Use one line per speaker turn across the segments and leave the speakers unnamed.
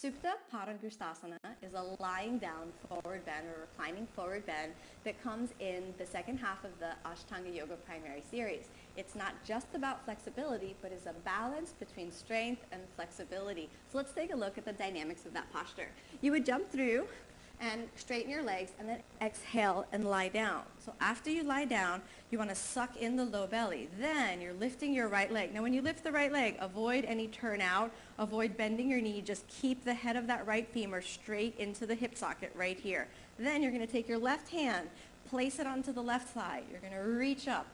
Supta Padangusthasana is a lying down forward bend or reclining forward bend that comes in the second half of the Ashtanga Yoga primary series. It's not just about flexibility, but is a balance between strength and flexibility. So let's take a look at the dynamics of that posture. You would jump through and straighten your legs and then exhale and lie down. So after you lie down, you want to suck in the low belly. Then you're lifting your right leg. Now when you lift the right leg, avoid any turn out, avoid bending your knee, just keep the head of that right femur straight into the hip socket right here. Then you're going to take your left hand, place it onto the left thigh. You're going to reach up.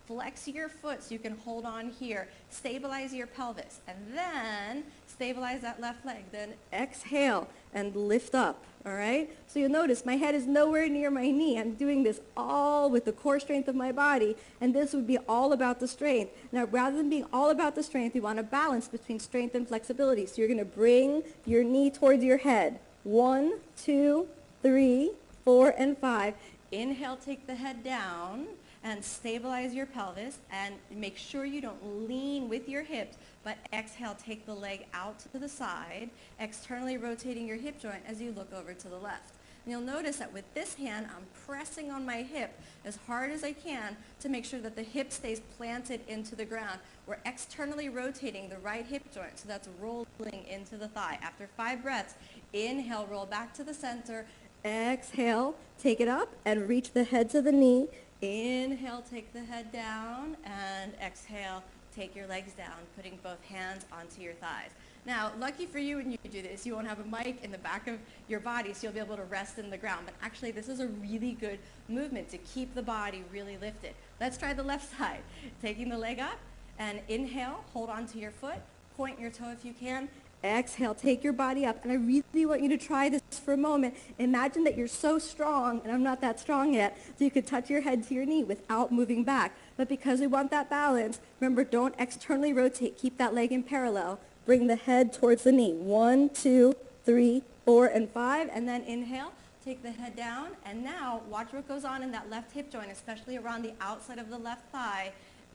Flex your foot so you can hold on here. Stabilize your pelvis. And then stabilize that left leg. Then exhale and lift up. All right? So you'll notice my head is nowhere near my knee. I'm doing this all with the core strength of my body. And this would be all about the strength. Now, rather than being all about the strength, you want a balance between strength and flexibility. So you're going to bring your knee towards your head. 1, 2, 3, 4, and 5. Inhale, take the head down. And stabilize your pelvis and make sure you don't lean with your hips, but exhale, take the leg out to the side, externally rotating your hip joint as you look over to the left. And you'll notice that with this hand, I'm pressing on my hip as hard as I can to make sure that the hip stays planted into the ground. We're externally rotating the right hip joint, so that's rolling into the thigh. After 5 breaths, inhale, roll back to the center, exhale, take it up and reach the head to the knee. Inhale, take the head down, and exhale, take your legs down, putting both hands onto your thighs. Now, lucky for you when you do this, you won't have a mic in the back of your body, so you'll be able to rest in the ground. But actually, this is a really good movement to keep the body really lifted. Let's try the left side. Taking the leg up, and inhale, hold onto your foot, point your toe if you can. Exhale, take your body up, and I really want you to try this for a moment. Imagine that you're so strong, and I'm not that strong yet, so you could touch your head to your knee without moving back. But because we want that balance, remember, don't externally rotate. Keep that leg in parallel. Bring the head towards the knee. 1, 2, 3, 4, and 5, and then inhale. Take the head down, and now watch what goes on in that left hip joint, especially around the outside of the left thigh.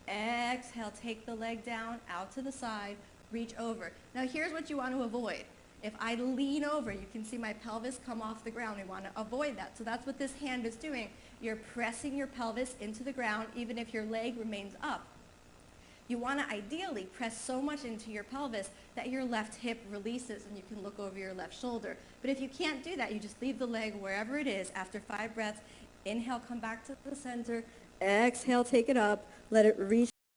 Exhale, take the leg down, out to the side. Reach over. Now here's what you want to avoid. If I lean over, you can see my pelvis come off the ground. We want to avoid that. So that's what this hand is doing. You're pressing your pelvis into the ground even if your leg remains up. You want to ideally press so much into your pelvis that your left hip releases and you can look over your left shoulder. But if you can't do that, you just leave the leg wherever it is. After 5 breaths, inhale, come back to the center. Exhale, take it up. Let it reach